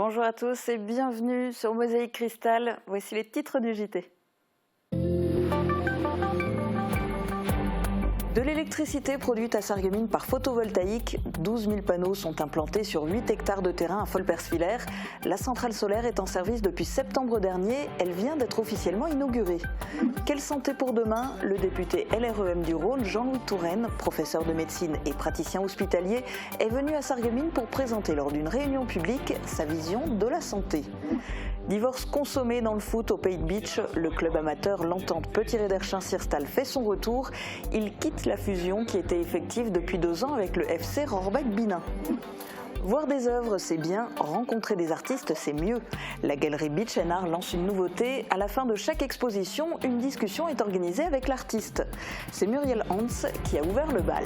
Bonjour à tous et bienvenue sur Mosaïque Cristal. Voici les titres du JT. De l'électricité produite à Sarreguemines par photovoltaïque, 12 000 panneaux sont implantés sur 8 hectares de terrain à Folperswiller. La centrale solaire est en service depuis septembre dernier. Elle vient d'être officiellement inaugurée. Quelle santé pour demain? Le député LREM du Rhône, Jean-Louis Touraine, professeur de médecine et praticien hospitalier, est venu à Sarreguemines pour présenter lors d'une réunion publique sa vision de la santé. Divorce consommé dans le foot au Pays de Beach, le club amateur L'Entente Petit-Réderchin-Sirstal fait son retour. Il quitte la fusion qui était effective depuis 2 ans avec le FC Rohrbach-Binin. Voir des œuvres, c'est bien. Rencontrer des artistes, c'est mieux. La galerie Beach & Art lance une nouveauté. À la fin de chaque exposition, une discussion est organisée avec l'artiste. C'est Muriel Hans qui a ouvert le bal.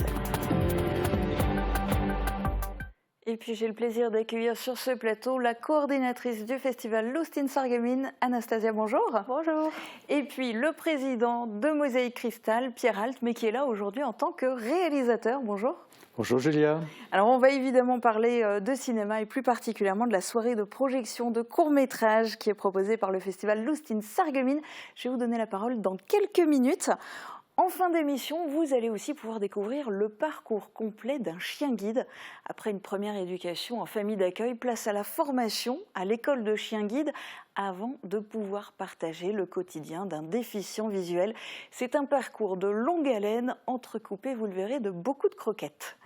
Et puis j'ai le plaisir d'accueillir sur ce plateau la coordinatrice du festival Lost in Sarreguemines, Anastasia, bonjour. Bonjour. Et puis le président de Mosaïque Cristal, Pierre Alt, mais qui est là aujourd'hui en tant que réalisateur, bonjour. Bonjour Julia. Alors on va évidemment parler de cinéma et plus particulièrement de la soirée de projection de courts-métrages qui est proposée par le festival Lost in Sarreguemines. Je vais vous donner la parole dans quelques minutes. En fin d'émission, vous allez aussi pouvoir découvrir le parcours complet d'un chien guide. Après une première éducation en famille d'accueil, place à la formation à l'école de chien guide avant de pouvoir partager le quotidien d'un déficient visuel. C'est un parcours de longue haleine, entrecoupé, vous le verrez, de beaucoup de croquettes.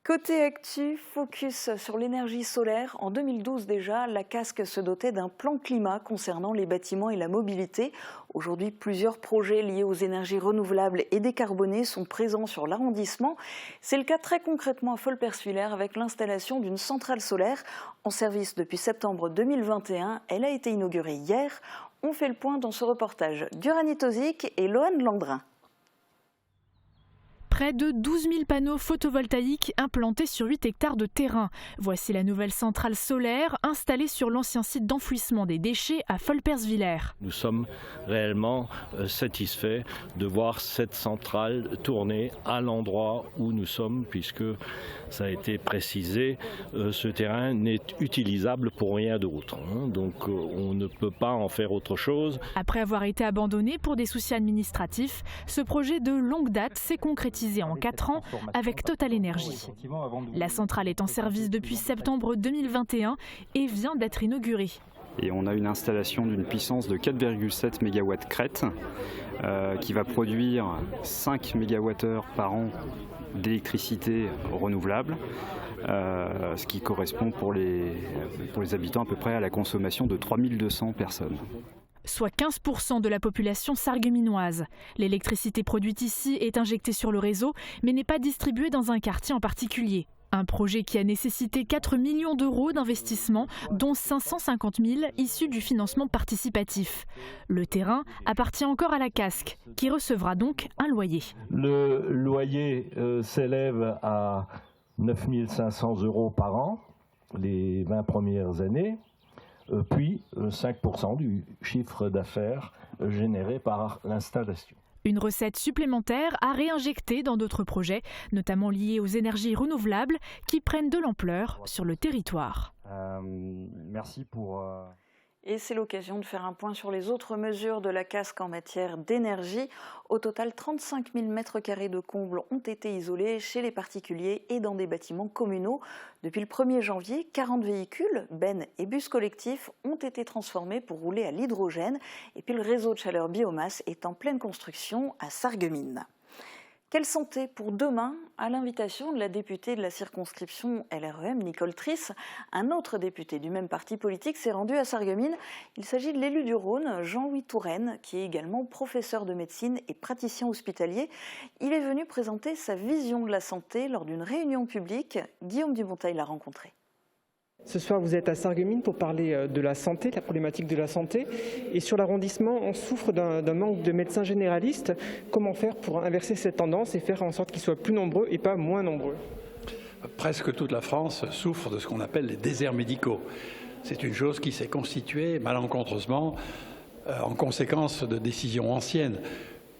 Côté actu, focus sur l'énergie solaire. En 2012 déjà, la Casques se dotait d'un plan climat concernant les bâtiments et la mobilité. Aujourd'hui, plusieurs projets liés aux énergies renouvelables et décarbonées sont présents sur l'arrondissement. C'est le cas très concrètement à Folperswiller avec l'installation d'une centrale solaire en service depuis septembre 2021. Elle a été inaugurée hier. On fait le point dans ce reportage d'Uranie Tozic et Lohan Landrin. Près de 12 000 panneaux photovoltaïques implantés sur 8 hectares de terrain. Voici la nouvelle centrale solaire installée sur l'ancien site d'enfouissement des déchets à Folperswiller. Nous sommes réellement satisfaits de voir cette centrale tourner à l'endroit où nous sommes, puisque ça a été précisé, ce terrain n'est utilisable pour rien d'autre. Donc on ne peut pas en faire autre chose. Après avoir été abandonné pour des soucis administratifs, ce projet de longue date s'est concrétisé en 4 ans avec Total Energy. La centrale est en service depuis septembre 2021 et vient d'être inaugurée. Et on a une installation d'une puissance de 4,7 MW crête qui va produire 5 MWh par an d'électricité renouvelable, ce qui correspond pour les habitants à peu près à la consommation de 3200 personnes. Soit 15% de la population sarregueminoise. L'électricité produite ici est injectée sur le réseau, mais n'est pas distribuée dans un quartier en particulier. Un projet qui a nécessité 4 millions d'euros d'investissement, dont 550 000 issus du financement participatif. Le terrain appartient encore à la Casques, qui recevra donc un loyer. Le loyer s'élève à 9 500 € par an, les 20 premières années. Puis 5% du chiffre d'affaires généré par l'installation. Une recette supplémentaire à réinjecter dans d'autres projets, notamment liés aux énergies renouvelables qui prennent de l'ampleur sur le territoire. Merci pour... Et c'est l'occasion de faire un point sur les autres mesures de la Casques en matière d'énergie. Au total, 35 000 m² de combles ont été isolés chez les particuliers et dans des bâtiments communaux. Depuis le 1er janvier, 40 véhicules, bennes et bus collectifs ont été transformés pour rouler à l'hydrogène. Et puis le réseau de chaleur biomasse est en pleine construction à Sarreguemines. Quelle santé pour demain? À l'invitation de la députée de la circonscription LREM, Nicole Triss, un autre député du même parti politique s'est rendu à Sarreguemines. Il s'agit de l'élu du Rhône, Jean-Louis Touraine, qui est également professeur de médecine et praticien hospitalier. Il est venu présenter sa vision de la santé lors d'une réunion publique. Guillaume Dubontail l'a rencontré. Ce soir, vous êtes à Sarreguemines pour parler de la santé, de la problématique de la santé. Et sur l'arrondissement, on souffre d'un manque de médecins généralistes. Comment faire pour inverser cette tendance et faire en sorte qu'ils soient plus nombreux et pas moins nombreux? Presque toute la France souffre de ce qu'on appelle les déserts médicaux. C'est une chose qui s'est constituée malencontreusement en conséquence de décisions anciennes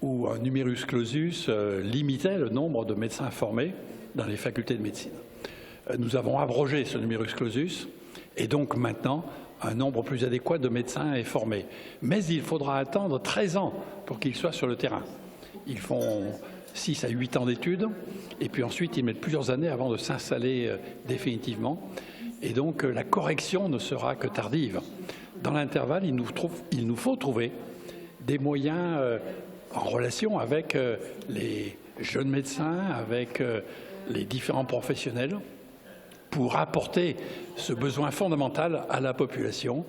où un numerus clausus limitait le nombre de médecins formés dans les facultés de médecine. Nous avons abrogé ce numerus clausus Et donc maintenant, un nombre plus adéquat de médecins est formé. Mais il faudra attendre 13 ans pour qu'ils soient sur le terrain. Ils font 6 à 8 ans d'études, et puis ensuite ils mettent plusieurs années avant de s'installer définitivement. Et donc la correction ne sera que tardive. Dans l'intervalle, il nous faut trouver des moyens en relation avec les jeunes médecins, avec les différents professionnels, pour apporter ce besoin fondamental à la population,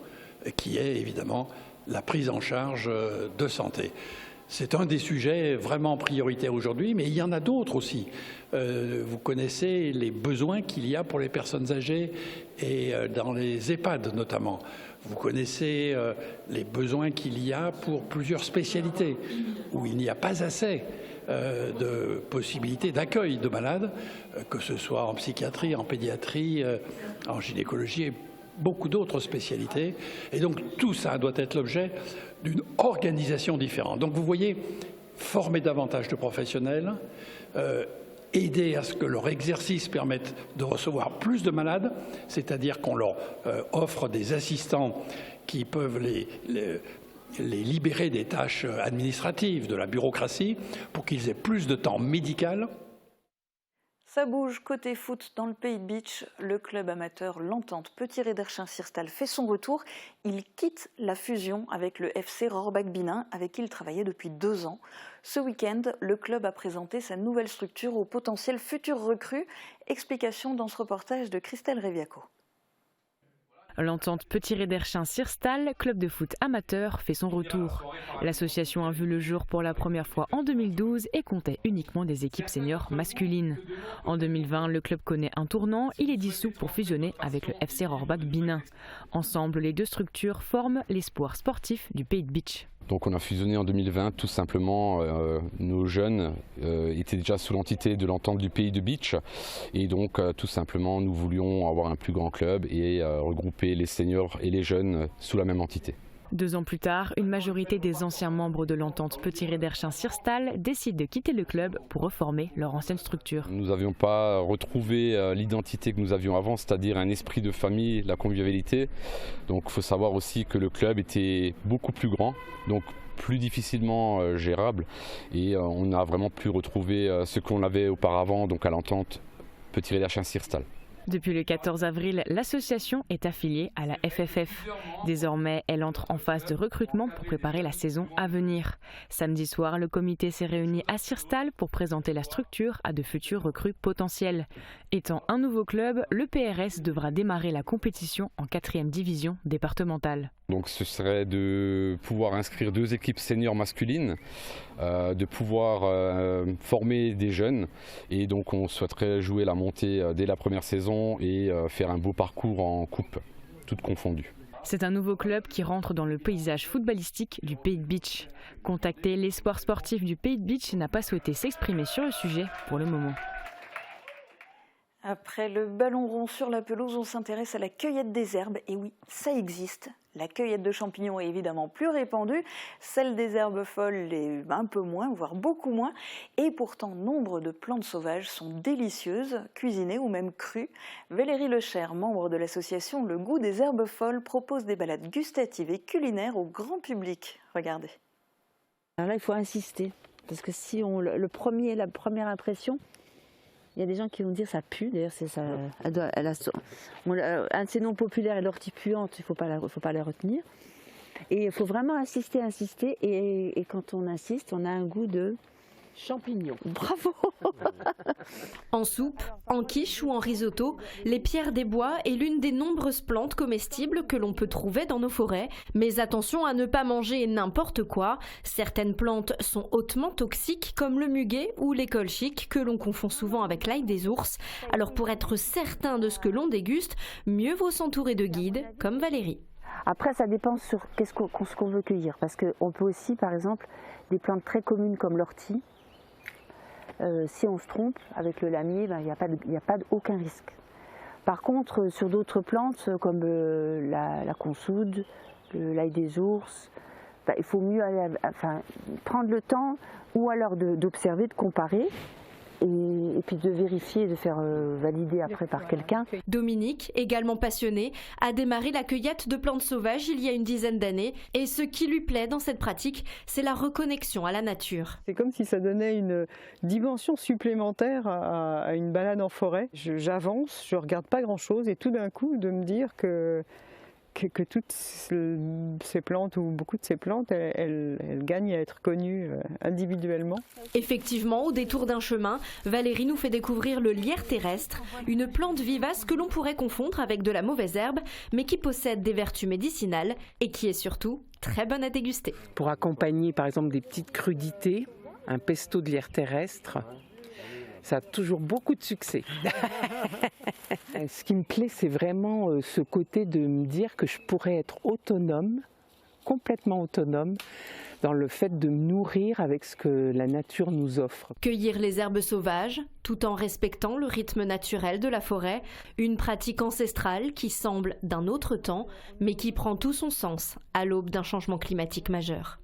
qui est évidemment la prise en charge de santé. C'est un des sujets vraiment prioritaires aujourd'hui, mais il y en a d'autres aussi. Vous connaissez les besoins qu'il y a pour les personnes âgées et dans les EHPAD notamment. Vous connaissez les besoins qu'il y a pour plusieurs spécialités où il n'y a pas assez de possibilités d'accueil de malades, que ce soit en psychiatrie, en pédiatrie, en gynécologie et beaucoup d'autres spécialités. Et donc tout ça doit être l'objet d'une organisation différente. Donc vous voyez, former davantage de professionnels, aider à ce que leur exercice permette de recevoir plus de malades, c'est-à-dire qu'on leur offre des assistants qui peuvent les libérer des tâches administratives, de la bureaucratie, pour qu'ils aient plus de temps médical. Ça bouge côté foot dans le Pays de Bitche. Le club amateur L'Entente Petit-Réderchin-Sirstal fait son retour. Il quitte la fusion avec le FC Rohrbach-Binin, avec qui il travaillait depuis 2 ans. Ce week-end, le club a présenté sa nouvelle structure aux potentiels futurs recrues. Explication dans ce reportage de Christelle Reviaco. L'Entente Petit-Réderchin-Sirstal, club de foot amateur, fait son retour. L'association a vu le jour pour la première fois en 2012 et comptait uniquement des équipes seniors masculines. En 2020, le club connaît un tournant, il est dissous pour fusionner avec le FC Rohrbach-Binin. Ensemble, les deux structures forment l'espoir sportif du Pays de Bitche. Donc on a fusionné en 2020, tout simplement, nos jeunes étaient déjà sous l'entité de l'Entente du Pays de Bitche et donc tout simplement nous voulions avoir un plus grand club et regrouper les seniors et les jeunes sous la même entité. 2 ans plus tard, une majorité des anciens membres de l'Entente Petit-Réderchin-Sirstal décident de quitter le club pour reformer leur ancienne structure. Nous n'avions pas retrouvé l'identité que nous avions avant, c'est-à-dire un esprit de famille, la convivialité. Donc il faut savoir aussi que le club était beaucoup plus grand, donc plus difficilement gérable et on a vraiment pu retrouver ce qu'on avait auparavant donc à l'Entente Petit-Réderchin-Sirstal. Depuis le 14 avril, l'association est affiliée à la FFF. Désormais, elle entre en phase de recrutement pour préparer la saison à venir. Samedi soir, le comité s'est réuni à Sirstal pour présenter la structure à de futurs recrues potentiels. Étant un nouveau club, le PRS devra démarrer la compétition en 4e division départementale. Donc ce serait de pouvoir inscrire 2 équipes seniors masculines, de pouvoir former des jeunes et donc on souhaiterait jouer la montée dès la première saison et faire un beau parcours en coupe, toutes confondues. C'est un nouveau club qui rentre dans le paysage footballistique du Pays de Bitche. Contacté, l'espoir sportif du Pays de Bitche n'a pas souhaité s'exprimer sur le sujet pour le moment. Après le ballon rond sur la pelouse, on s'intéresse à la cueillette des herbes. Et oui, ça existe. La cueillette de champignons est évidemment plus répandue. Celle des herbes folles l'est un peu moins, voire beaucoup moins. Et pourtant, nombre de plantes sauvages sont délicieuses, cuisinées ou même crues. Valérie Lecher, membre de l'association Le Goût des Herbes Folles, propose des balades gustatives et culinaires au grand public. Regardez. Alors là, il faut insister. Parce que si la première impression... Il y a des gens qui vont dire ça pue, d'ailleurs c'est ça. Un de ces noms populaires est l'ortie puante, il ne faut pas la retenir. Et il faut vraiment insister, et quand on insiste, on a un goût de champignons. Bravo. En soupe, en quiche ou en risotto, les pierres des bois est l'une des nombreuses plantes comestibles que l'on peut trouver dans nos forêts. Mais attention à ne pas manger n'importe quoi. Certaines plantes sont hautement toxiques comme le muguet ou les colchiques que l'on confond souvent avec l'ail des ours. Alors pour être certain de ce que l'on déguste, mieux vaut s'entourer de guides comme Valérie. Après ça dépend sur ce qu'on veut cueillir. Parce qu'on peut aussi par exemple des plantes très communes comme l'ortie. Si on se trompe avec le lamier, il n'y a pas aucun risque. Par contre, sur d'autres plantes comme la consoude, l'ail des ours, il faut mieux prendre le temps ou alors d'observer, de comparer et puis de vérifier et de faire valider après par quelqu'un. Dominique, également passionné, a démarré la cueillette de plantes sauvages il y a une dizaine d'années et ce qui lui plaît dans cette pratique, c'est la reconnexion à la nature. C'est comme si ça donnait une dimension supplémentaire à une balade en forêt. J'avance, je regarde pas grand-chose et tout d'un coup de me dire que toutes ces plantes ou beaucoup de ces plantes, elles gagnent à être connues individuellement. Effectivement, au détour d'un chemin, Valérie nous fait découvrir le lierre terrestre, une plante vivace que l'on pourrait confondre avec de la mauvaise herbe, mais qui possède des vertus médicinales et qui est surtout très bonne à déguster. Pour accompagner par exemple des petites crudités, un pesto de lierre terrestre, ça a toujours beaucoup de succès. Ce qui me plaît, c'est vraiment ce côté de me dire que je pourrais être autonome, complètement autonome, dans le fait de me nourrir avec ce que la nature nous offre. Cueillir les herbes sauvages, tout en respectant le rythme naturel de la forêt, une pratique ancestrale qui semble d'un autre temps, mais qui prend tout son sens à l'aube d'un changement climatique majeur.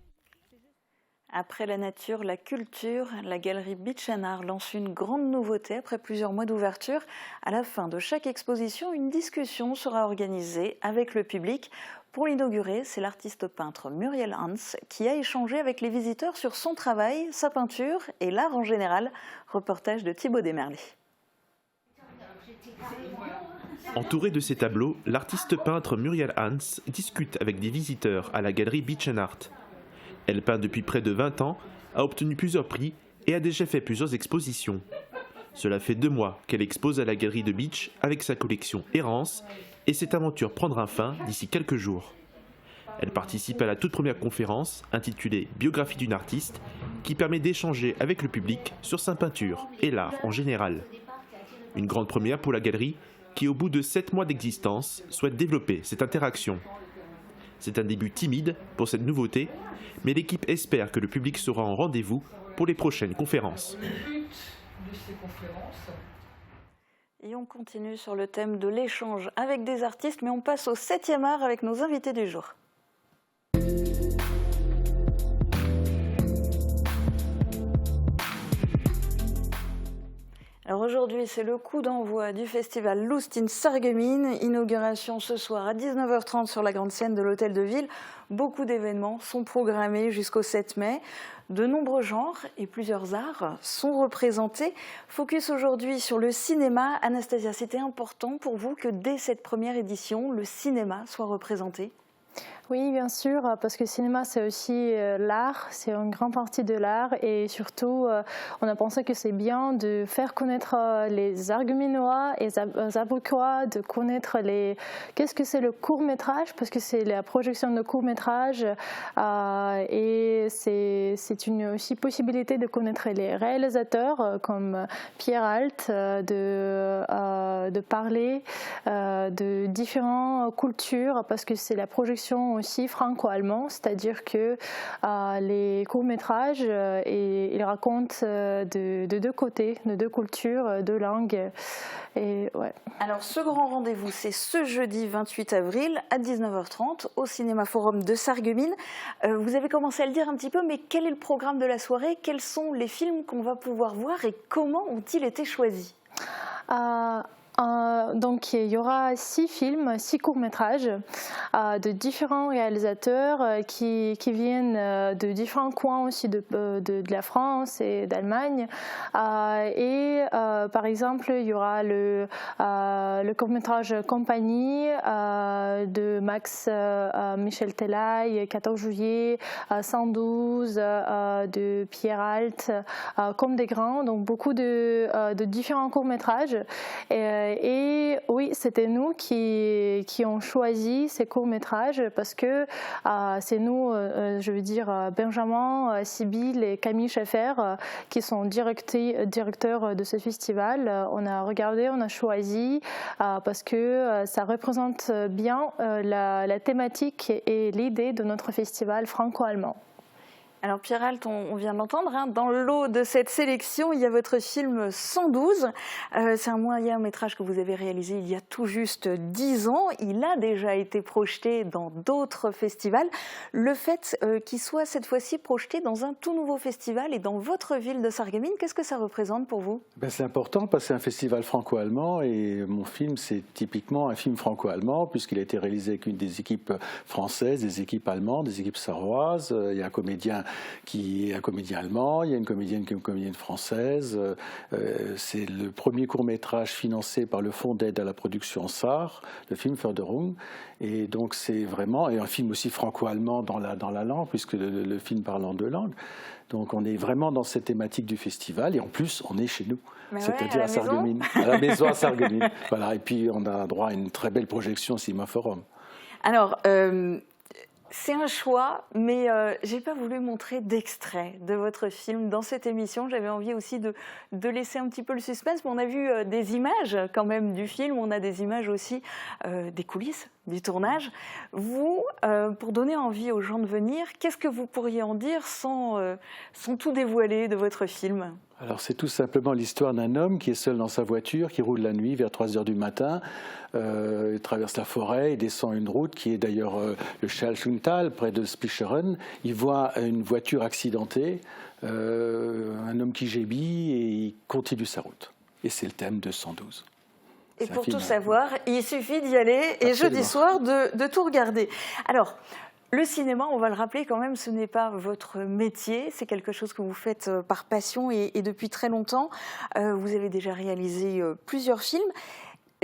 Après la nature, la culture, la galerie Beach & Art lance une grande nouveauté après plusieurs mois d'ouverture. À la fin de chaque exposition, une discussion sera organisée avec le public. Pour l'inaugurer, c'est l'artiste peintre Muriel Hans qui a échangé avec les visiteurs sur son travail, sa peinture et l'art en général. Reportage de Thibaut Desmerlet. Entourée de ses tableaux, l'artiste peintre Muriel Hans discute avec des visiteurs à la galerie Beach & Art. Elle peint depuis près de 20 ans, a obtenu plusieurs prix et a déjà fait plusieurs expositions. Cela fait 2 mois qu'elle expose à la galerie de Beach avec sa collection Errance et cette aventure prendra fin d'ici quelques jours. Elle participe à la toute première conférence intitulée Biographie d'une artiste qui permet d'échanger avec le public sur sa peinture et l'art en général. Une grande première pour la galerie qui, au bout de 7 mois d'existence, souhaite développer cette interaction. C'est un début timide pour cette nouveauté, mais l'équipe espère que le public sera en rendez-vous pour les prochaines conférences. Et on continue sur le thème de l'échange avec des artistes, mais on passe au 7e art avec nos invités du jour. Alors aujourd'hui, c'est le coup d'envoi du festival Lust in Sarreguemines. Inauguration ce soir à 19h30 sur la grande scène de l'Hôtel de Ville. Beaucoup d'événements sont programmés jusqu'au 7 mai. De nombreux genres et plusieurs arts sont représentés. Focus aujourd'hui sur le cinéma. Anastasia, c'était important pour vous que dès cette première édition, le cinéma soit représenté ? Oui, bien sûr, parce que le cinéma, c'est aussi l'art, c'est une grande partie de l'art et surtout, on a pensé que c'est bien de faire connaître les Arguminois et les Abreucois, de connaître qu'est-ce que c'est le court-métrage, parce que c'est la projection de court-métrage et c'est une aussi possibilité de connaître les réalisateurs comme Pierre Alt, de parler de différentes cultures, parce que c'est la projection aussi franco-allemand, c'est-à-dire que les courts-métrages, ils racontent de deux côtés, de deux cultures, deux langues. Et, ouais. Alors ce grand rendez-vous, c'est ce jeudi 28 avril à 19h30 au Cinéma Forum de Sarreguemines. Vous avez commencé à le dire un petit peu, mais quel est le programme de la soirée? Quels sont les films qu'on va pouvoir voir et comment ont-ils été choisis? Donc il y aura 6 films, 6 courts-métrages de différents réalisateurs qui viennent de différents coins aussi de la France et d'Allemagne. Et par exemple, il y aura le court-métrage Compagnie de Max Michel Telaï, 14 juillet, 112 de Pierre Alt, Comme des grands, donc beaucoup de différents courts-métrages. Et oui, c'était nous qui ont choisi ces courts-métrages parce que c'est nous, je veux dire Benjamin, Sybille et Camille Schaeffer qui sont directeurs de ce festival. On a regardé, on a choisi parce que ça représente bien la thématique et l'idée de notre festival franco-allemand. Alors Pierre-Alt, on vient de l'entendre, hein, dans le lot de cette sélection, il y a votre film 112. C'est un moyen métrage que vous avez réalisé il y a tout juste 10 ans. Il a déjà été projeté dans d'autres festivals. Le fait qu'il soit cette fois-ci projeté dans un tout nouveau festival et dans votre ville de Sarreguemines, qu'est-ce que ça représente pour vous? C'est important parce que c'est un festival franco-allemand et mon film c'est typiquement un film franco-allemand puisqu'il a été réalisé avec des équipes françaises, des équipes allemandes, des équipes sarroises. Il y a un comédien qui est un comédien allemand, il y a une comédienne qui est une comédienne française. C'est le premier court-métrage financé par le Fonds d'aide à la production SAR, le film Förderung. Et donc c'est vraiment un film aussi franco-allemand dans la langue, puisque le film parle en 2 langues. Donc on est vraiment dans cette thématique du festival et en plus on est chez nous, c'est-à-dire à Sarreguemines, à la maison à Sarreguemines. Voilà. Et puis on a droit à une très belle projection au Cinema Forum. Alors, c'est un choix, mais je n'ai pas voulu montrer d'extrait de votre film dans cette émission. J'avais envie aussi de laisser un petit peu le suspense, mais on a vu des images quand même du film, on a des images aussi des coulisses du tournage. Vous, pour donner envie aux gens de venir, qu'est-ce que vous pourriez en dire sans tout dévoiler de votre film ? Alors c'est tout simplement l'histoire d'un homme qui est seul dans sa voiture, qui roule la nuit vers 3 h du matin, il traverse la forêt, il descend une route qui est d'ailleurs le Schalschuntal, près de Spicheren. Il voit une voiture accidentée, un homme qui gémit et il continue sa route. Et c'est le thème de 112. Et pour tout savoir, il suffit d'y aller et jeudi soir de tout regarder. Alors, le cinéma, on va le rappeler quand même, ce n'est pas votre métier, c'est quelque chose que vous faites par passion et depuis très longtemps. Vous avez déjà réalisé plusieurs films.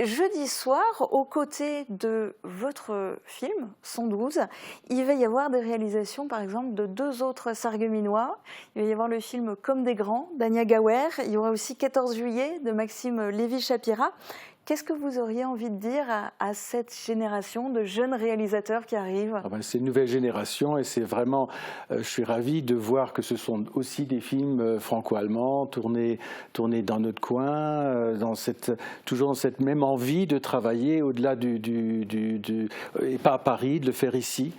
Jeudi soir, aux côtés de votre film, 112, il va y avoir des réalisations, par exemple, de 2 autres Sarregueminois. Il va y avoir le film Comme des grands, d'Ania Gauer. Il y aura aussi 14 juillet, de Maxime Lévy-Chapira. Qu'est-ce que vous auriez envie de dire à cette génération de jeunes réalisateurs qui arrivent ? C'est une nouvelle génération et c'est vraiment, je suis ravi de voir que ce sont aussi des films franco-allemands tournés dans notre coin, toujours dans cette même envie de travailler au-delà et pas à Paris, de le faire ici.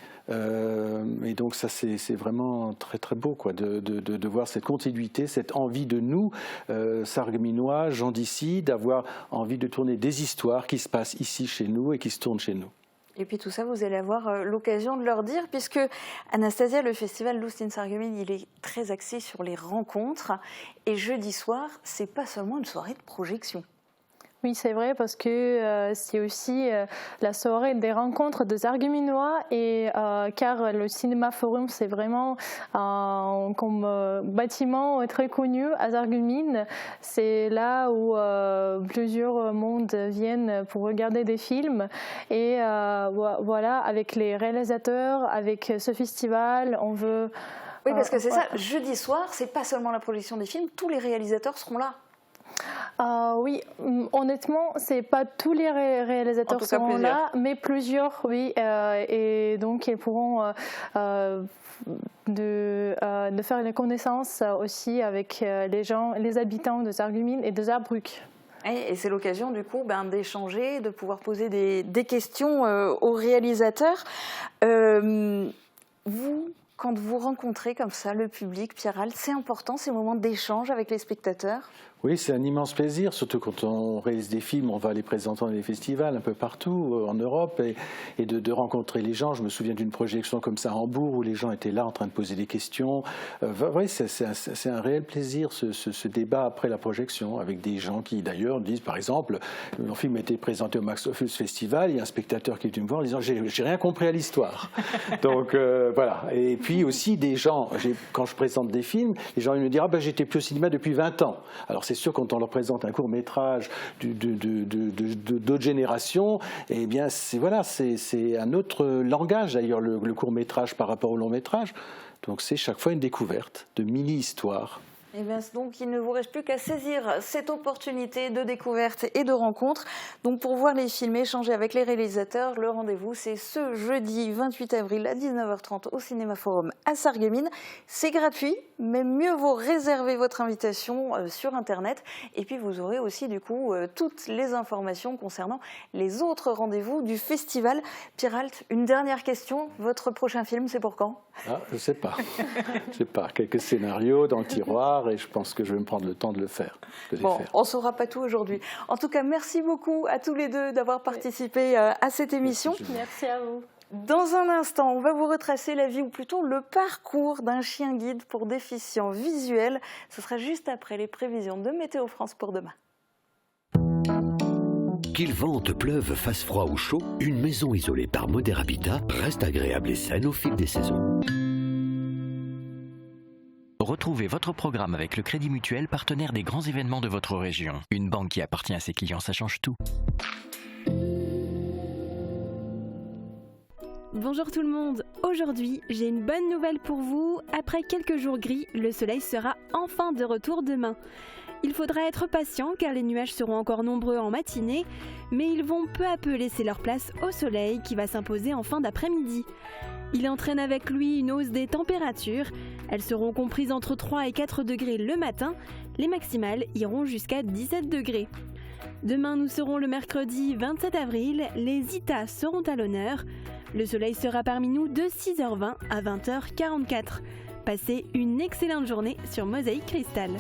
Et donc ça c'est vraiment très très beau quoi, de voir cette continuité, cette envie de nous, Sarregueminois, gens d'ici, d'avoir envie de tourner des histoires qui se passent ici chez nous et qui se tournent chez nous. Et puis tout ça, vous allez avoir l'occasion de leur dire, puisque Anastasia, le festival Lust in Sarreguemines, il est très axé sur les rencontres. Et jeudi soir, c'est pas seulement une soirée de projection. Oui, c'est vrai, parce que c'est aussi la soirée des rencontres des Sarregueminois, car le Cinema Forum, c'est vraiment comme bâtiment très connu à Sarreguemines. C'est là où plusieurs mondes viennent pour regarder des films. Et voilà, avec les réalisateurs, avec ce festival, on veut... Oui, parce que c'est ça, jeudi soir, c'est pas seulement la projection des films, tous les réalisateurs seront là. Oui, honnêtement, c'est pas tous les réalisateurs seront là, mais plusieurs, oui, et donc ils pourront de faire une connaissance aussi avec les habitants de Sarreguemines et de Saarbrück. Et c'est l'occasion du coup d'échanger, de pouvoir poser des questions aux réalisateurs. Vous, quand vous rencontrez comme ça le public, Pierre-Alt, c'est important ces moments d'échange avec les spectateurs ? Oui, c'est un immense plaisir, surtout quand on réalise des films, on va les présenter dans les festivals un peu partout en Europe et de rencontrer les gens. Je me souviens d'une projection comme ça à Hambourg où les gens étaient là en train de poser des questions. Oui, c'est un réel plaisir ce débat après la projection avec des gens qui d'ailleurs disent, par exemple, mon film a été présenté au Max Ophüls Festival, il y a un spectateur qui est venu me voir en disant j'ai rien compris à l'histoire. Donc voilà. Et puis aussi des gens, quand je présente des films, les gens ils me disent j'étais plus au cinéma depuis 20 ans. Alors c'est sûr, quand on leur présente un court-métrage d'autres générations, eh bien, c'est un autre langage, d'ailleurs, le court-métrage par rapport au long-métrage. Donc, c'est chaque fois une découverte de mini-histoires. Et bien donc il ne vous reste plus qu'à saisir cette opportunité de découverte et de rencontre. Donc pour voir les films, échanger avec les réalisateurs, le rendez-vous c'est ce jeudi 28 avril à 19h30 au Cinéma Forum à Sarreguemines. C'est gratuit, mais mieux vaut réserver votre invitation sur internet. Et puis vous aurez aussi du coup toutes les informations concernant les autres rendez-vous du festival. Pierre-Alt, une dernière question. Votre prochain film, c'est pour quand ? Je ne sais pas. Je sais pas. Quelques scénarios dans le tiroir et je pense que je vais me prendre le temps de le faire. On ne saura pas tout aujourd'hui. En tout cas, merci beaucoup à tous les deux d'avoir participé à cette émission. Merci à vous. Dans un instant, on va vous retracer la vie, ou plutôt le parcours d'un chien guide pour déficients visuels. Ce sera juste après les prévisions de Météo France pour demain. Qu'il vente, pleuve, fasse froid ou chaud, une maison isolée par Moder Habitat reste agréable et saine au fil des saisons. Retrouvez votre programme avec le Crédit Mutuel, partenaire des grands événements de votre région. Une banque qui appartient à ses clients, ça change tout. Bonjour tout le monde, aujourd'hui j'ai une bonne nouvelle pour vous. Après quelques jours gris, le soleil sera enfin de retour demain. Il faudra être patient car les nuages seront encore nombreux en matinée, mais ils vont peu à peu laisser leur place au soleil qui va s'imposer en fin d'après-midi. Il entraîne avec lui une hausse des températures. Elles seront comprises entre 3 et 4 degrés le matin. Les maximales iront jusqu'à 17 degrés. Demain, nous serons le mercredi 27 avril. Les Itas seront à l'honneur. Le soleil sera parmi nous de 6h20 à 20h44. Passez une excellente journée sur Mosaïque Cristal.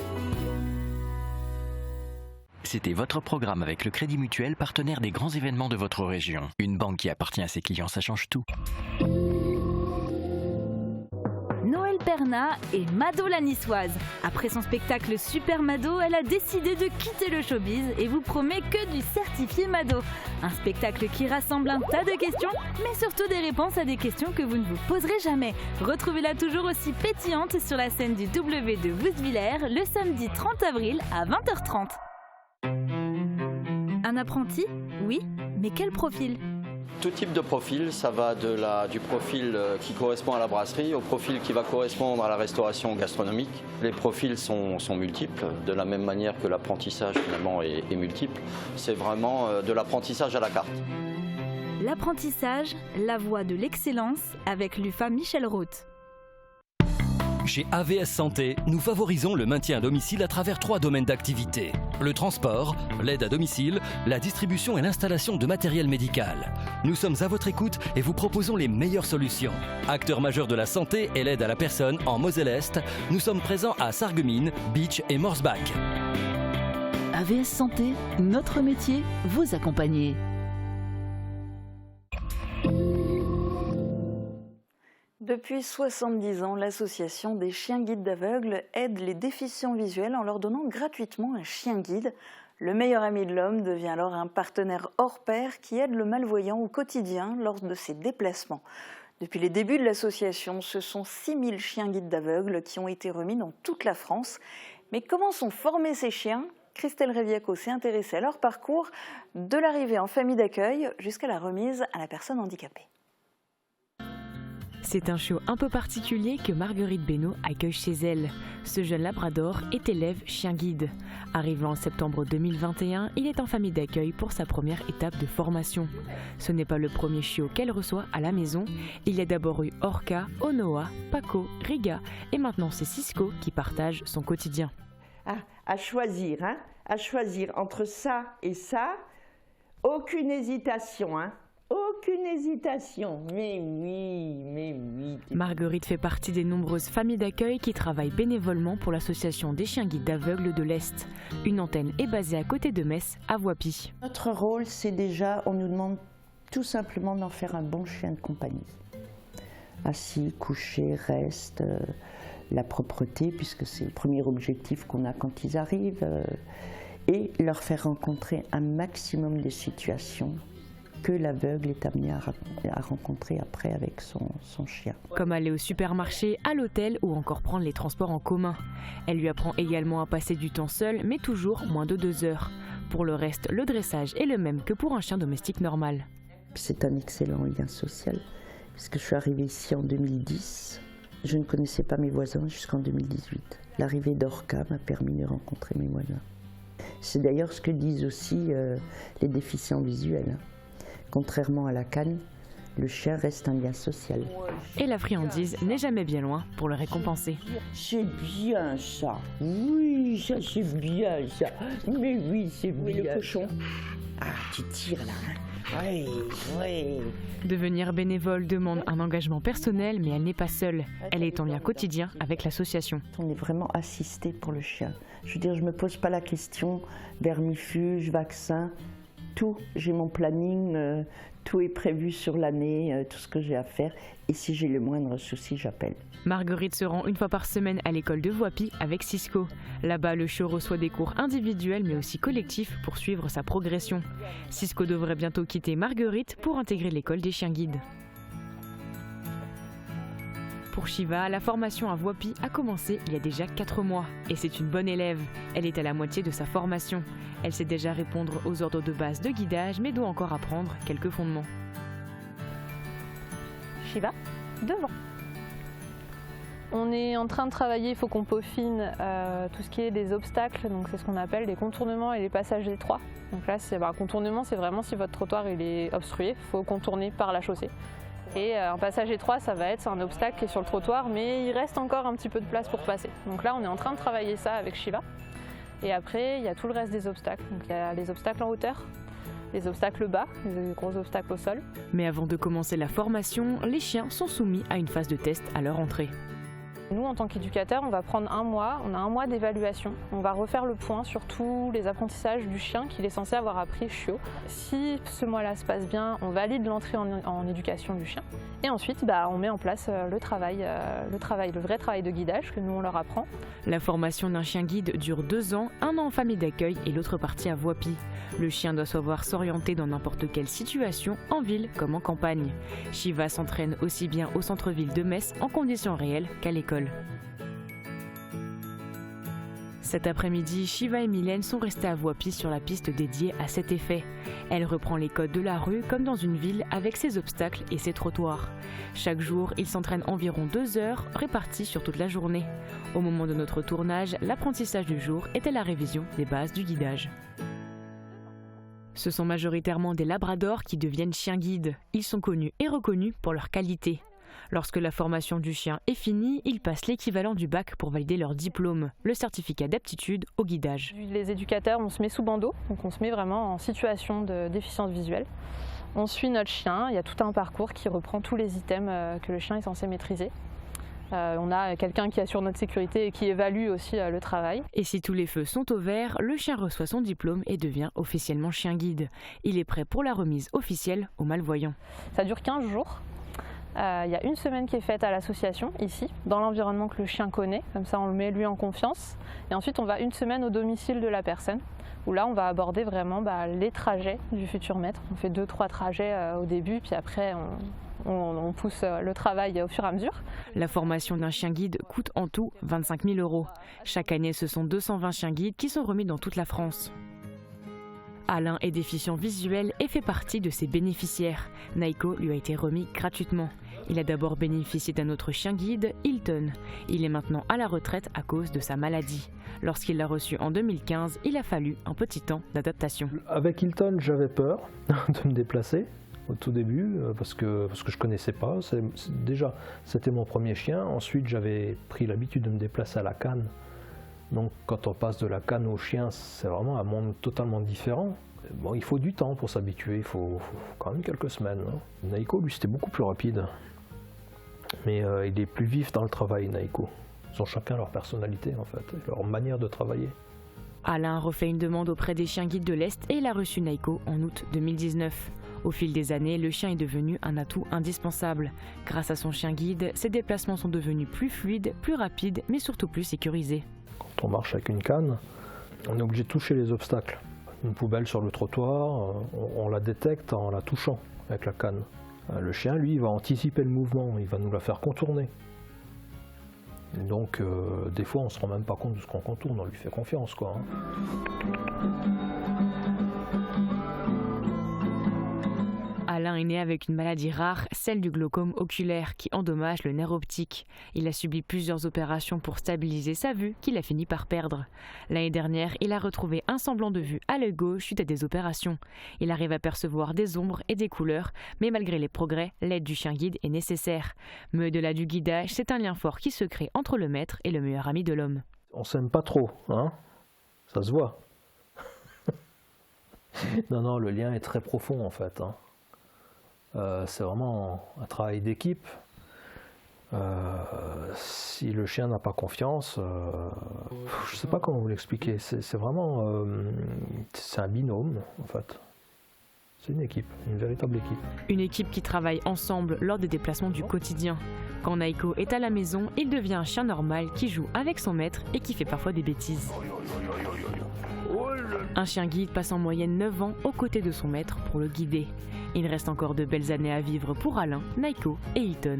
C'était votre programme avec le Crédit Mutuel, partenaire des grands événements de votre région. Une banque qui appartient à ses clients, ça change tout. Noël Perna et Mado la niçoise. Après son spectacle Super Mado, elle a décidé de quitter le showbiz et vous promet que du certifié Mado. Un spectacle qui rassemble un tas de questions, mais surtout des réponses à des questions que vous ne vous poserez jamais. Retrouvez-la toujours aussi pétillante sur la scène du W de Woustviller le samedi 30 avril à 20h30. Un apprenti ? Oui, mais quel profil ? Tout type de profil, ça va du profil qui correspond à la brasserie au profil qui va correspondre à la restauration gastronomique. Les profils sont multiples, de la même manière que l'apprentissage finalement est multiple. C'est vraiment de l'apprentissage à la carte. L'apprentissage, la voie de l'excellence avec l'UFA Michel Roth. Chez AVS Santé, nous favorisons le maintien à domicile à travers 3 domaines d'activité. Le transport, l'aide à domicile, la distribution et l'installation de matériel médical. Nous sommes à votre écoute et vous proposons les meilleures solutions. Acteur majeur de la santé et l'aide à la personne en Moselle-Est, nous sommes présents à Sarreguemines, Beach et Morsbach. AVS Santé, notre métier, vous accompagner. Depuis 70 ans, l'association des chiens guides d'aveugles aide les déficients visuels en leur donnant gratuitement un chien guide. Le meilleur ami de l'homme devient alors un partenaire hors pair qui aide le malvoyant au quotidien lors de ses déplacements. Depuis les débuts de l'association, ce sont 6000 chiens guides d'aveugles qui ont été remis dans toute la France. Mais comment sont formés ces chiens ? Christelle Reviaco s'est intéressée à leur parcours, de l'arrivée en famille d'accueil jusqu'à la remise à la personne handicapée. C'est un chiot un peu particulier que Marguerite Benoît accueille chez elle. Ce jeune labrador est élève chien guide. Arrivant en septembre 2021, il est en famille d'accueil pour sa première étape de formation. Ce n'est pas le premier chiot qu'elle reçoit à la maison. Il y a d'abord eu Orca, Onoa, Paco, Riga et maintenant c'est Cisco qui partage son quotidien. À choisir entre ça et ça, aucune hésitation, Aucune hésitation, mais oui. Marguerite fait partie des nombreuses familles d'accueil qui travaillent bénévolement pour l'association des chiens guides d'aveugles de l'Est. Une antenne est basée à côté de Metz, à Voipy. Notre rôle, c'est déjà, on nous demande tout simplement d'en faire un bon chien de compagnie. Assis, couché, reste, la propreté, puisque c'est le premier objectif qu'on a quand ils arrivent, et leur faire rencontrer un maximum de situations que l'aveugle est amené à rencontrer après avec son chien. Comme aller au supermarché, à l'hôtel ou encore prendre les transports en commun. Elle lui apprend également à passer du temps seul, mais toujours moins de 2 heures. Pour le reste, le dressage est le même que pour un chien domestique normal. C'est un excellent lien social, puisque je suis arrivée ici en 2010. Je ne connaissais pas mes voisins jusqu'en 2018. L'arrivée d'Orca m'a permis de rencontrer mes voisins. C'est d'ailleurs ce que disent aussi les déficients visuels. Contrairement à la canne, le chien reste un lien social. Et la friandise n'est jamais bien loin pour le récompenser. C'est bien ça, oui, ça c'est bien ça, mais oui c'est bien. Oui, le cochon. Ah, tu tires là, hein. Oui, oui. Devenir bénévole demande un engagement personnel, mais elle n'est pas seule. Elle est en lien quotidien avec l'association. On est vraiment assisté pour le chien. Je veux dire, je ne me pose pas la question vermifuge, vaccin, tout. J'ai mon planning, tout est prévu sur l'année, tout ce que j'ai à faire. Et si j'ai le moindre souci, j'appelle. Marguerite se rend une fois par semaine à l'école de Voipy avec Cisco. Là-bas, le chiot reçoit des cours individuels mais aussi collectifs pour suivre sa progression. Cisco devrait bientôt quitter Marguerite pour intégrer l'école des chiens guides. Pour Shiva, la formation à Voipy a commencé il y a déjà 4 mois. Et c'est une bonne élève. Elle est à la moitié de sa formation. Elle sait déjà répondre aux ordres de base de guidage mais doit encore apprendre quelques fondements. Shiva, devant. On est en train de travailler, il faut qu'on peaufine tout ce qui est des obstacles, donc c'est ce qu'on appelle les contournements et les passages étroits. Donc là, contournement, c'est vraiment si votre trottoir il est obstrué, il faut contourner par la chaussée. Et un passage étroit, ça va être un obstacle qui est sur le trottoir, mais il reste encore un petit peu de place pour passer. Donc là, on est en train de travailler ça avec Shiva. Et après, il y a tout le reste des obstacles. Donc il y a les obstacles en hauteur, les obstacles bas, les gros obstacles au sol. Mais avant de commencer la formation, les chiens sont soumis à une phase de test à leur entrée. Nous, en tant qu'éducateurs, on va prendre un mois, on a un mois d'évaluation. On va refaire le point sur tous les apprentissages du chien qu'il est censé avoir appris chiot. Si ce mois-là se passe bien, on valide l'entrée en éducation du chien. Et ensuite, on met en place le vrai travail de guidage que nous, on leur apprend. La formation d'un chien guide dure 2 ans, 1 an en famille d'accueil et l'autre partie à Voipy. Le chien doit savoir s'orienter dans n'importe quelle situation, en ville comme en campagne. Shiva s'entraîne aussi bien au centre-ville de Metz en conditions réelles qu'à l'école. Cet après-midi, Shiva et Mylène sont restés à Voipy sur la piste dédiée à cet effet. Elle reprend les codes de la rue comme dans une ville avec ses obstacles et ses trottoirs. Chaque jour, ils s'entraînent environ 2 heures réparties sur toute la journée. Au moment de notre tournage, l'apprentissage du jour était la révision des bases du guidage. Ce sont majoritairement des labradors qui deviennent chiens guides. Ils sont connus et reconnus pour leur qualité. Lorsque la formation du chien est finie, ils passent l'équivalent du bac pour valider leur diplôme, le certificat d'aptitude au guidage. Les éducateurs, on se met sous bandeau, donc on se met vraiment en situation de déficience visuelle. On suit notre chien, il y a tout un parcours qui reprend tous les items que le chien est censé maîtriser. On a quelqu'un qui assure notre sécurité et qui évalue aussi le travail. Et si tous les feux sont au vert, le chien reçoit son diplôme et devient officiellement chien guide. Il est prêt pour la remise officielle aux malvoyants. Ça dure 15 jours. Il y a une semaine qui est faite à l'association, ici, dans l'environnement que le chien connaît. Comme ça, on le met lui en confiance. Et ensuite, on va une semaine au domicile de la personne, où là, on va aborder vraiment les trajets du futur maître. On fait 2-3 trajets au début, puis après, on pousse le travail au fur et à mesure. La formation d'un chien guide coûte en tout 25 000 €. Chaque année, ce sont 220 chiens guides qui sont remis dans toute la France. Alain est déficient visuel et fait partie de ses bénéficiaires. Naiko lui a été remis gratuitement. Il a d'abord bénéficié d'un autre chien guide, Hilton. Il est maintenant à la retraite à cause de sa maladie. Lorsqu'il l'a reçu en 2015, il a fallu un petit temps d'adaptation. Avec Hilton, j'avais peur de me déplacer au tout début parce que je ne connaissais pas. Déjà, c'était mon premier chien. Ensuite, j'avais pris l'habitude de me déplacer à la canne. Donc quand on passe de la canne au chien, c'est vraiment un monde totalement différent. Bon, il faut du temps pour s'habituer, il faut quand même quelques semaines. Naiko, lui, c'était beaucoup plus rapide. Mais il est plus vif dans le travail, Naiko. Ils ont chacun leur personnalité, en fait, leur manière de travailler. Alain refait une demande auprès des chiens guides de l'Est et il a reçu Naiko en août 2019. Au fil des années, le chien est devenu un atout indispensable. Grâce à son chien guide, ses déplacements sont devenus plus fluides, plus rapides, mais surtout plus sécurisés. Quand on marche avec une canne, on est obligé de toucher les obstacles. Une poubelle sur le trottoir, on la détecte en la touchant avec la canne. Le chien, lui, il va anticiper le mouvement, il va nous la faire contourner. Et donc, des fois, on ne se rend même pas compte de ce qu'on contourne, on lui fait confiance, quoi. Alain est né avec une maladie rare, celle du glaucome oculaire, qui endommage le nerf optique. Il a subi plusieurs opérations pour stabiliser sa vue, qu'il a fini par perdre. L'année dernière, il a retrouvé un semblant de vue à l'œil gauche suite à des opérations. Il arrive à percevoir des ombres et des couleurs, mais malgré les progrès, l'aide du chien guide est nécessaire. Mais au-delà du guidage, c'est un lien fort qui se crée entre le maître et le meilleur ami de l'homme. On s'aime pas trop, hein, ça se voit. Non, le lien est très profond en fait. Hein. C'est vraiment un travail d'équipe. Si le chien n'a pas confiance, je ne sais pas comment vous l'expliquer. C'est vraiment, c'est un binôme en fait. C'est une équipe, une véritable équipe. Une équipe qui travaille ensemble lors des déplacements du quotidien. Quand Naiko est à la maison, il devient un chien normal qui joue avec son maître et qui fait parfois des bêtises. Un chien guide passe en moyenne 9 ans aux côtés de son maître pour le guider. Il reste encore de belles années à vivre pour Alain, Naiko et Hilton.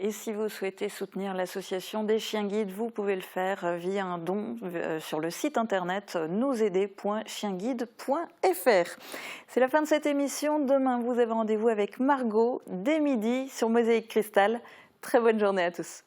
Et si vous souhaitez soutenir l'association des chiens guides, vous pouvez le faire via un don sur le site internet nousaider.chienguide.fr. C'est la fin de cette émission. Demain, vous avez rendez-vous avec Margot dès midi sur Mosaïque Cristal. Très bonne journée à tous.